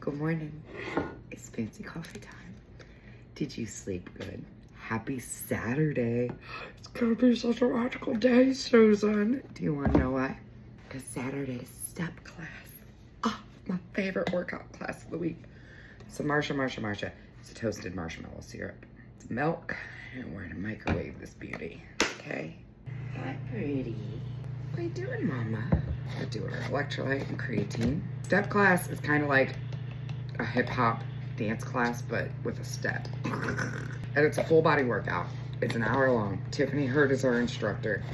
Good morning. It's fancy coffee time. Did you sleep good? Happy Saturday. It's gonna be such a magical day, Susan. Do you wanna know why? Because Saturday is step class. Oh, my favorite workout class of the week. So Marsha. It's a toasted marshmallow syrup. It's milk, and we're gonna microwave this beauty, okay? Hi, pretty. What are you doing, mama? We're doing our electrolyte and creatine. Step class is kind of like a hip hop dance class, but with a step. And it's a full body workout. It's an hour long. Tiffany Hurd is our instructor.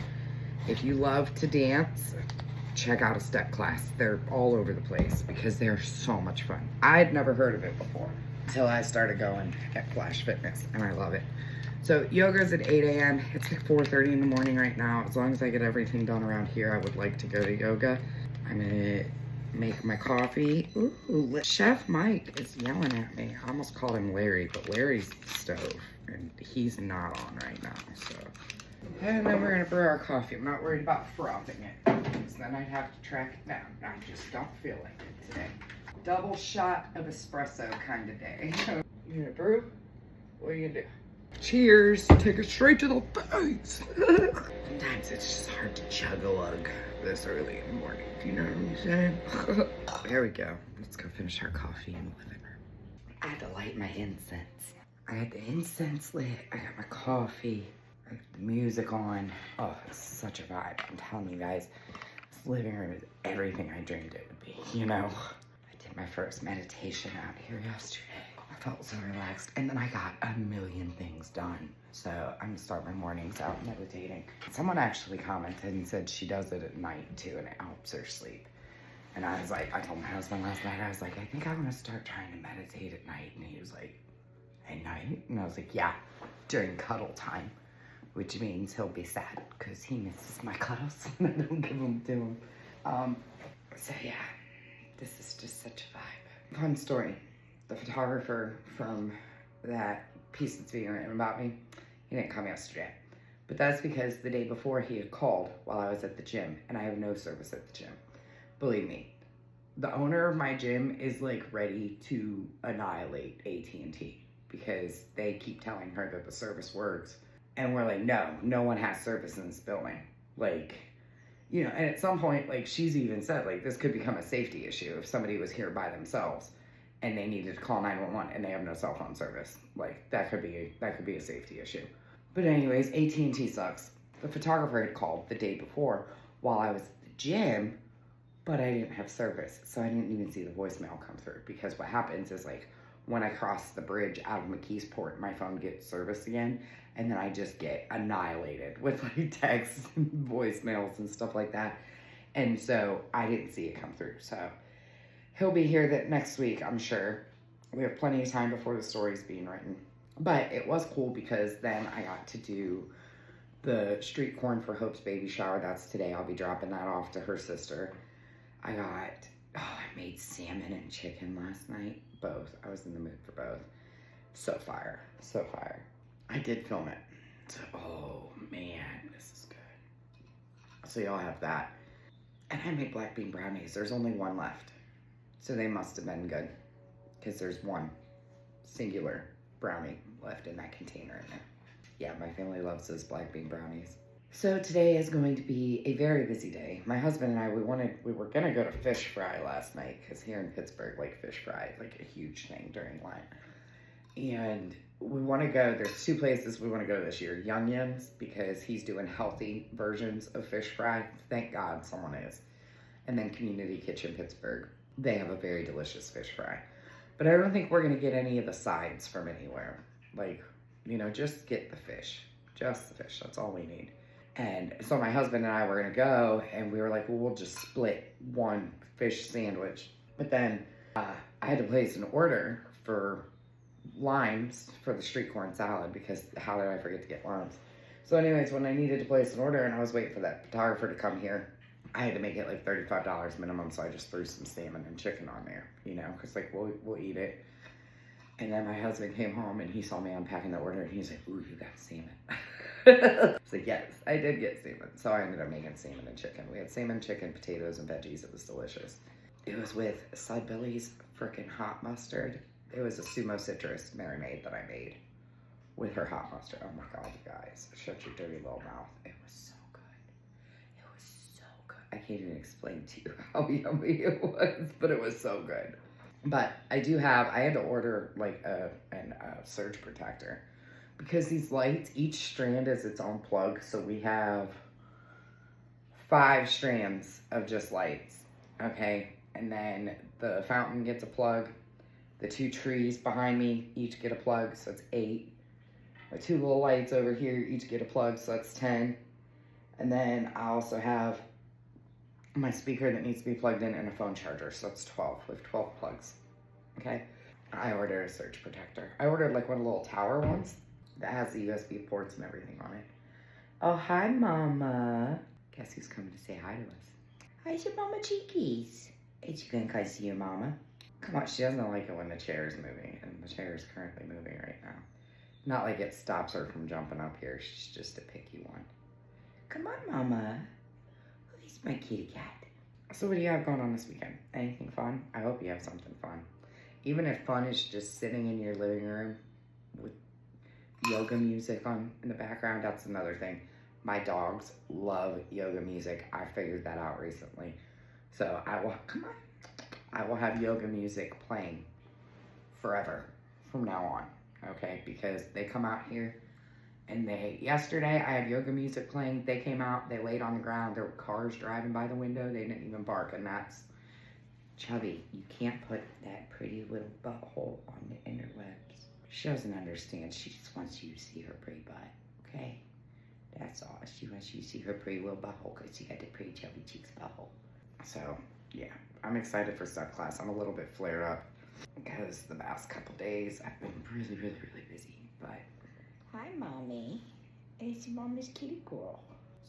If you love to dance, check out a step class. They're all over the place because they're so much fun. I'd never heard of it before until I started going at Flash Fitness, and I love it. So yoga's at 8 a.m. It's like 4:30 in the morning right now. As long as I get everything done around here, I would like to go to yoga. I'm gonna make my coffee. Ooh, Chef Mike is yelling at me. I almost called him Larry, but Larry's stove, and he's not on right now, so. And then we're gonna brew our coffee. I'm not worried about frothing it, because then I'd have to track it down. I just don't feel like it today. Double shot of espresso kind of day. You gonna brew? What are you gonna do? Cheers. Take it straight to the face. Sometimes it's just hard to chug a lug this early in the morning. Do you know what I'm saying? There we go. Let's go finish our coffee in the living room. I had to light my incense. I had the incense lit. I got my coffee. I got the music on. Oh, it's such a vibe. I'm telling you guys, this living room is everything I dreamed it would be, you know? I did my first meditation out here yesterday. I felt so relaxed, and then I got a million things done. So I'm gonna start my mornings out meditating. Someone actually commented and said she does it at night too, and it helps her sleep. And I was like, I told my husband last night, I was like, I think I wanna start trying to meditate at night. And he was like, at night? And I was like, yeah, during cuddle time, which means he'll be sad because he misses my cuddles and I don't give them to him. So yeah, this is just such a vibe. Fun story. The photographer from that piece that's being written about me, he didn't come yesterday. But that's because the day before he had called while I was at the gym, and I have no service at the gym. Believe me, the owner of my gym is like ready to annihilate AT&T because they keep telling her that the service works. And we're like, no one has service in this building. Like, you know, and at some point, like she's even said, like this could become a safety issue if somebody was here by themselves and they needed to call 911 and they have no cell phone service. Like that could be a safety issue. But anyways, AT&T sucks. The photographer had called the day before while I was at the gym, but I didn't have service. So I didn't even see the voicemail come through because what happens is like when I cross the bridge out of McKeesport, my phone gets service again. And then I just get annihilated with like texts and voicemails and stuff like that. And so I didn't see it come through. So he'll be here next week, I'm sure. We have plenty of time before the story's being written. But it was cool because then I got to do the street corn for Hope's baby shower. That's today. I'll be dropping that off to her sister. I made salmon and chicken last night. Both. I was in the mood for both. So fire. So fire. I did film it. So, oh man, this is good. So y'all have that. And I made black bean brownies. There's only one left. So they must have been good. Because there's one singular brownie left in that container in there. Yeah, my family loves those black bean brownies. So today is going to be a very busy day. My husband and I, we were gonna go to fish fry last night. Because here in Pittsburgh, like fish fry is like a huge thing during Lent. And we want to go, there's two places we want to go this year. Youngins, because he's doing healthy versions of fish fry. Thank God someone is. And then Community Kitchen Pittsburgh. They have a very delicious fish fry. But I don't think we're going to get any of the sides from anywhere. Like, you know, just get the fish. Just the fish. That's all we need. And so my husband and I were going to go, and we were like, well, we'll just split one fish sandwich. But then I had to place an order for limes for the street corn salad because how did I forget to get limes? So anyways, when I needed to place an order and I was waiting for that photographer to come here, I had to make it like $35 minimum, so I just threw some salmon and chicken on there, you know, because like we'll eat it. And then my husband came home and he saw me unpacking the order and he's like, ooh, you got salmon. I was like, yes, I did get salmon. So I ended up making salmon and chicken. We had salmon, chicken, potatoes, and veggies. It was delicious. It was with Side Belly's freaking hot mustard. It was a sumo citrus marinade that I made with her hot mustard. Oh my God, you guys, shut your dirty little mouth. It was so good. It was so good. I can't even explain to you how yummy it was, but it was so good. But I had to order like a surge protector because these lights, each strand is its own plug. So we have 5 strands of just lights, okay? And then the fountain gets a plug. The 2 trees behind me each get a plug, so it's 8. The 2 little lights over here each get a plug, so that's 10. And then I also have my speaker that needs to be plugged in and a phone charger, so that's 12. We have 12 plugs, okay? I ordered a surge protector. I ordered like one of the little tower ones that has the USB ports and everything on it. Oh, hi, Mama. Guess who's coming to say hi to us? How's your Mama Cheekies? Is you gonna come see your Mama? Come on, she doesn't like it when the chair is moving, and the chair is currently moving right now. Not like it stops her from jumping up here. She's just a picky one. Come on, Mama. Who's my kitty cat? So what do you have going on this weekend? Anything fun? I hope you have something fun. Even if fun is just sitting in your living room with yoga music on in the background, that's another thing. My dogs love yoga music. I figured that out recently. So I will have yoga music playing forever from now on, okay? Because they come out here and yesterday I had yoga music playing. They came out, they laid on the ground. There were cars driving by the window. They didn't even bark, and that's, Chubby, you can't put that pretty little butthole on the interwebs. She doesn't understand. She just wants you to see her pretty butt, okay? That's all. She wants you to see her pretty little butthole because she got the pretty chubby cheeks butthole. So, yeah, I'm excited for step class. I'm a little bit flared up because the past couple days I've been really, really, really busy. But hi, Mommy. It's Mama's kitty girl.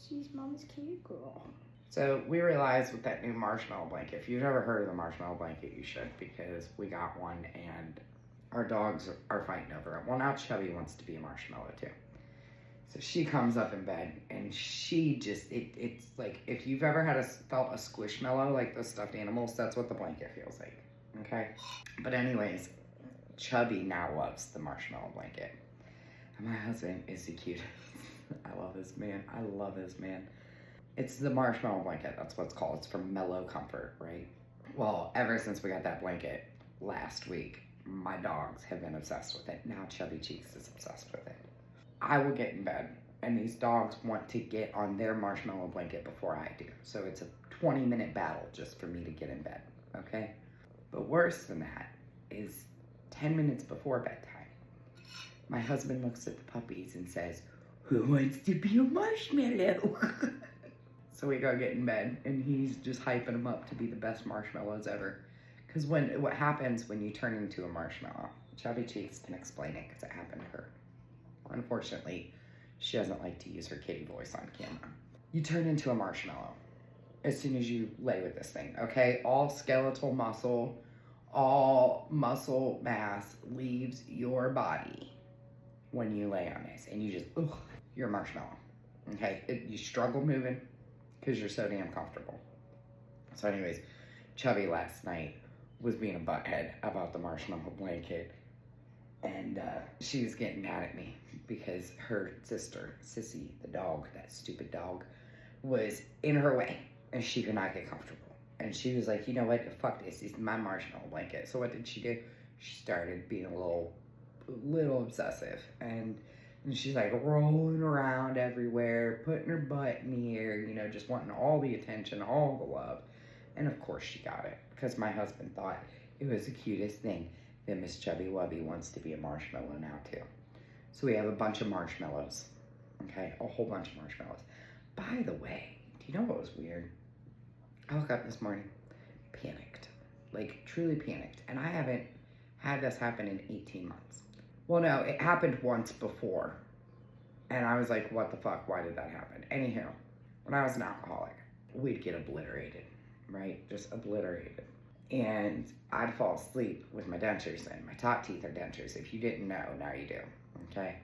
She's Mama's kitty girl. So we realized with that new marshmallow blanket, if you've never heard of the marshmallow blanket, you should, because we got one and our dogs are fighting over it. Well, now Chubby wants to be a marshmallow too. So she comes up in bed and she just, it's like, if you've ever felt a squishmallow, like those stuffed animals, that's what the blanket feels like, okay? But anyways, Chubby now loves the marshmallow blanket. And my husband is the cutest. I love this man. I love this man. It's the marshmallow blanket, that's what it's called. It's from Mellow Comfort, right? Well, ever since we got that blanket last week, my dogs have been obsessed with it. Now Chubby Cheeks is obsessed with it. I will get in bed, and these dogs want to get on their marshmallow blanket before I do. So it's a 20-minute battle just for me to get in bed, okay? But worse than that is 10 minutes before bedtime, my husband looks at the puppies and says, "Who wants to be a marshmallow?" So we go get in bed, and he's just hyping them up to be the best marshmallows ever. Because what happens when you turn into a marshmallow, Chubby Cheeks can explain it because it happened to her. Unfortunately, she doesn't like to use her kitty voice on camera. You turn into a marshmallow as soon as you lay with this thing, okay? All skeletal muscle, all muscle mass leaves your body when you lay on this. And you just, you're a marshmallow, okay? You struggle moving because you're so damn comfortable. So anyways, Chubby last night was being a butthead about the marshmallow blanket. And she was getting mad at me because her sister, Sissy, the dog, that stupid dog, was in her way and she could not get comfortable. And she was like, you know what, fuck this, it's my marshmallow blanket. So what did she do? She started being a little obsessive. And she's like rolling around everywhere, putting her butt in the air, you know, just wanting all the attention, all the love. And of course she got it because my husband thought it was the cutest thing. Then Miss Chubby Wubby wants to be a marshmallow now too. So we have a bunch of marshmallows, okay? A whole bunch of marshmallows. By the way, do you know what was weird? I woke up this morning, panicked, like truly panicked. And I haven't had this happen in 18 months. Well, no, it happened once before. And I was like, what the fuck, why did that happen? Anyhow, when I was an alcoholic, we'd get obliterated, right? Just obliterated. And I'd fall asleep with my dentures in. My top teeth are dentures. If you didn't know, now you do, okay?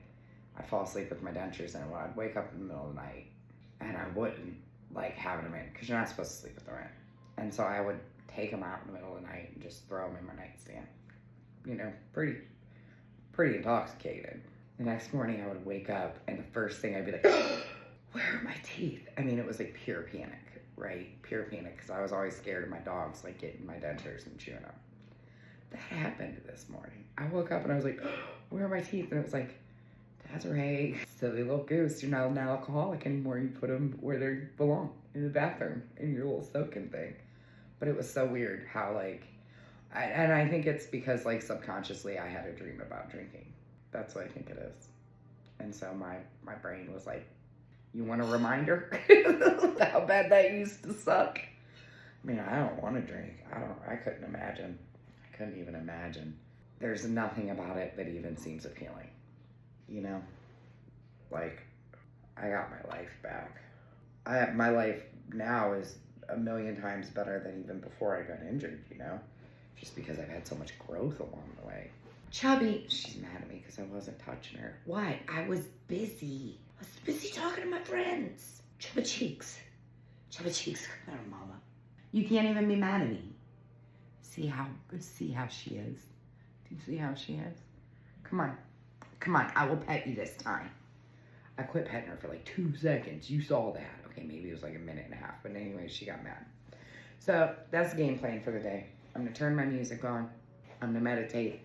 I'd fall asleep with my dentures in when I'd wake up in the middle of the night and I wouldn't like having them in because you're not supposed to sleep with them in. And so I would take them out in the middle of the night and just throw them in my nightstand. You know, pretty intoxicated. The next morning I would wake up and the first thing I'd be like, where are my teeth? I mean, it was like pure panic, right? Pure panic, because I was always scared of my dogs, like getting my dentures and chewing them. That happened this morning. I woke up and I was like, where are my teeth? And it was like, Desiree, silly little goose, you're not an alcoholic anymore. You put them where they belong, in the bathroom, in your little soaking thing. But it was so weird how, like, and I think it's because, like, subconsciously I had a dream about drinking. That's what I think it is. And so my brain was like, you want a reminder? How bad that used to suck. I mean, I don't want to drink. I couldn't imagine. I couldn't even imagine. There's nothing about it that even seems appealing. You know? Like, I got my life back. My life now is a million times better than even before I got injured, you know? Just because I've had so much growth along the way. Chubby, she's mad at me because I wasn't touching her. Why? I was busy. I was busy talking to my friends. Chubby cheeks. Chubby cheeks. Come on, mama. You can't even be mad at me. See how she is. Do you see how she is? Come on. Come on. I will pet you this time. I quit petting her for like 2 seconds. You saw that. Okay, maybe it was like a minute and a half. But anyway, she got mad. So that's the game plan for the day. I'm going to turn my music on. I'm going to meditate.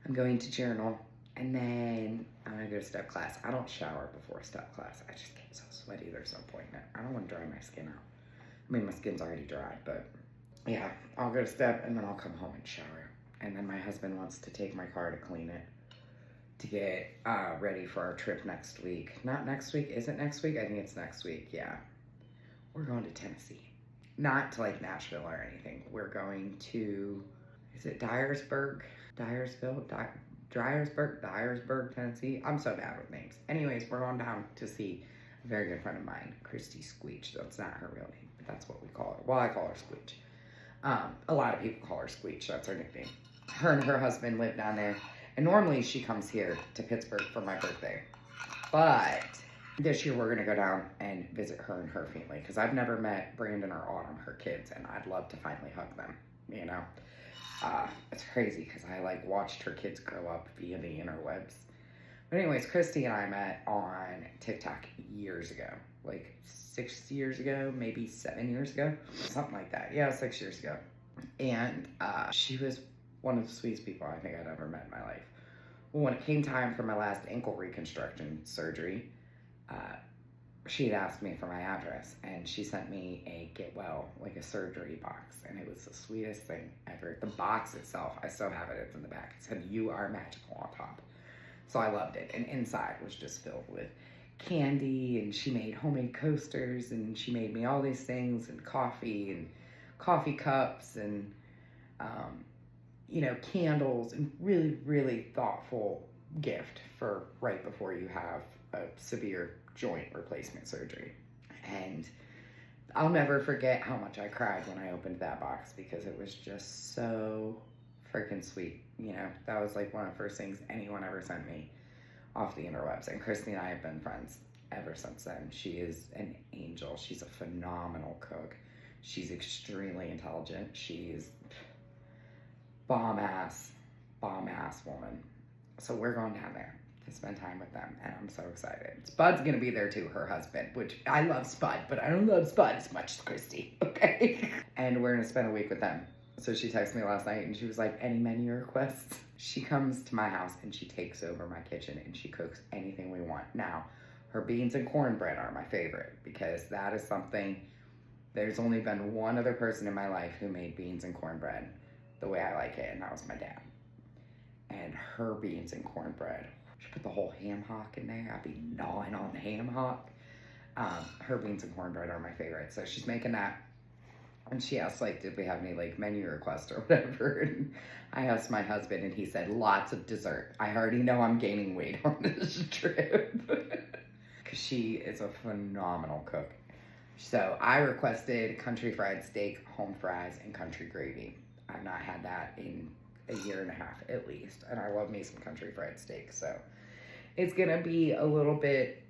I'm going to journal. And then I'm going to go to step class. I don't shower before step class. I just get so sweaty. There's no point in it. I don't want to dry my skin out. I mean, my skin's already dry, but yeah, I'll go to step and then I'll come home and shower. And then my husband wants to take my car to clean it to get ready for our trip next week. Not next week. Is it next week? I think it's next week. Yeah. We're going to Tennessee. Not to like Nashville or anything. We're going to, is it Dyersburg, Tennessee. I'm so bad with names. Anyways, we're going down to see a very good friend of mine, Christy Squeech. That's not her real name, but that's what we call her. Well, I call her Squeech. A lot of people call her Squeech. That's her nickname. Her and her husband live down there. And normally she comes here to Pittsburgh for my birthday. But this year we're going to go down and visit her and her family. Because I've never met Brandon or Autumn, her kids. And I'd love to finally hug them, you know. It's crazy because I like watched her kids grow up via the interwebs. But anyways, Christy and I met on TikTok years ago. Like 6 years ago, maybe 7 years ago. Something like that. Yeah, 6 years ago. And she was one of the sweetest people I think I'd ever met in my life. Well, when it came time for my last ankle reconstruction surgery, she had asked me for my address, and she sent me a get well, like a surgery box, and it was the sweetest thing ever. The box itself, I still have it, it's in the back. It said, "You are magical" on top. So I loved it, and inside was just filled with candy, and she made homemade coasters, and she made me all these things, and coffee cups, and you know, candles, and really, really thoughtful gift for right before you have a severe joint replacement surgery. And I'll never forget how much I cried when I opened that box because it was just so freaking sweet. You know, that was like one of the first things anyone ever sent me off the interwebs. And Christy and I have been friends ever since then. She is an angel. She's a phenomenal cook. She's extremely intelligent. She's bomb ass woman. So we're going down there to spend time with them, and I'm so excited. Spud's gonna be there too, her husband, which I love Spud, but I don't love Spud as much as Christy, okay? And we're gonna spend a week with them. So she texted me last night and she was like, "Any menu requests?" She comes to my house and she takes over my kitchen and she cooks anything we want. Now, her beans and cornbread are my favorite because that is something, there's only been one other person in my life who made beans and cornbread the way I like it, and that was my dad. And her beans and cornbread, she put the whole ham hock in there. I'd be gnawing on the ham hock. Her beans and cornbread are my favorite. So she's making that. And she asked, like, did we have any, like, menu requests or whatever? And I asked my husband, and he said, lots of dessert. I already know I'm gaining weight on this trip. Because she is a phenomenal cook. So I requested country fried steak, home fries, and country gravy. I've not had that in a year and a half at least, and I love me some country fried steak. So it's gonna be a little bit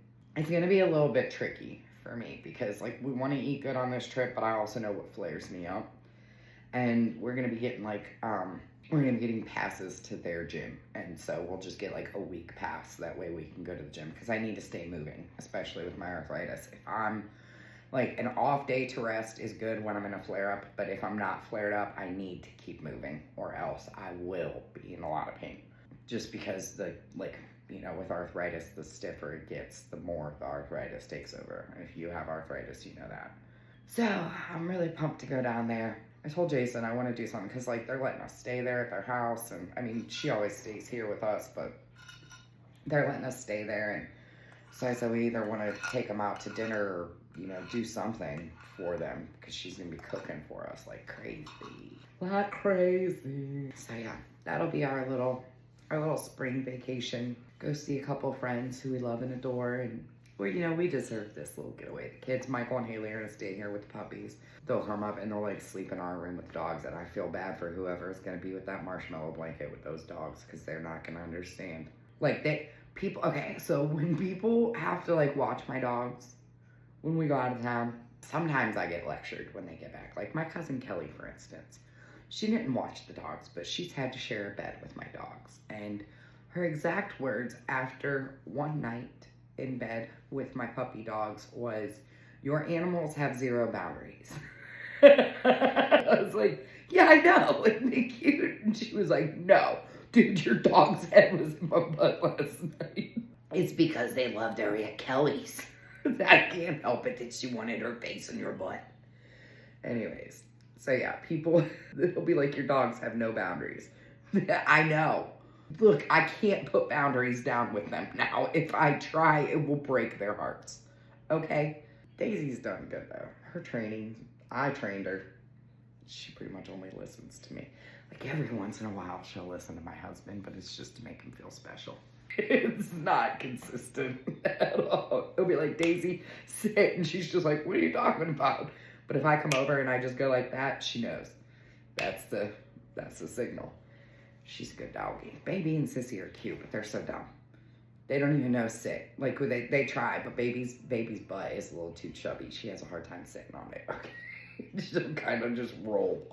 tricky for me because like we want to eat good on this trip, but I also know what flares me up, And we're gonna be getting like we're gonna be getting passes to their gym, and so we'll just get like a week pass. That way we can go to the gym because I need to stay moving, especially with my arthritis. If I'm like, an off day to rest is good when I'm in a flare up, but if I'm not flared up, I need to keep moving, or else I will be in a lot of pain. Just because with arthritis, the stiffer it gets, the more the arthritis takes over. If you have arthritis, you know that. So I'm really pumped to go down there. I told Jason I want to do something because they're letting us stay there at their house, and I mean she always stays here with us, but they're letting us stay there, and so I said we either want to take them out to dinner or do something for them because she's gonna be cooking for us like crazy. So yeah, that'll be our little spring vacation. Go see a couple friends who we love and adore, and we deserve this little getaway. The kids, Michael and Haley, are gonna stay here with the puppies. They'll come up and they'll like sleep in our room with the dogs, and I feel bad for whoever is gonna be with that marshmallow blanket with those dogs because they're not gonna understand. So when people have to like watch my dogs when we go out of town, sometimes I get lectured when they get back. Like my cousin Kelly, for instance. She didn't watch the dogs, but she's had to share a bed with my dogs. And her exact words after one night in bed with my puppy dogs was, "Your animals have zero boundaries." I was like, "Yeah, I know. Isn't it cute?" And she was like, "No, dude, your dog's head was in my butt last night." It's because they loved her at Kelly's. I can't help it that she wanted her face in your butt. Anyways, so yeah, people, it'll be like your dogs have no boundaries. I know. Look, I can't put boundaries down with them now. If I try, it will break their hearts. Okay? Daisy's done good though. Her training, I trained her. She pretty much only listens to me. Like every once in a while she'll listen to my husband, but it's just to make him feel special. It's not consistent at all. It'll be like, "Daisy, sit," and she's just like, "What are you talking about?" But if I come over and I just go like that, she knows. That's the signal. She's a good doggy. Baby and Sissy are cute, but they're so dumb. They don't even know sit. Like they try, but baby's butt is a little too chubby. She has a hard time sitting on it. Okay. She'll kind of just roll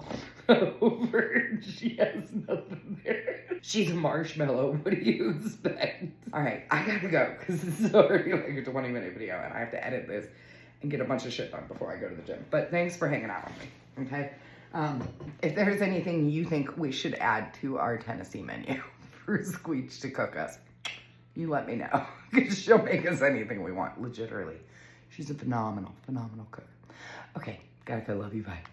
over. She has nothing there. She's a marshmallow. What do you expect? All right, I gotta go because this is already like a 20-minute video and I have to edit this and get a bunch of shit done before I go to the gym. But thanks for hanging out with me, okay? If there's anything you think we should add to our Tennessee menu for Squeech to cook us, you let me know because she'll make us anything we want, legitimately. She's a phenomenal cook. Okay. Gotta go. Love you. Bye.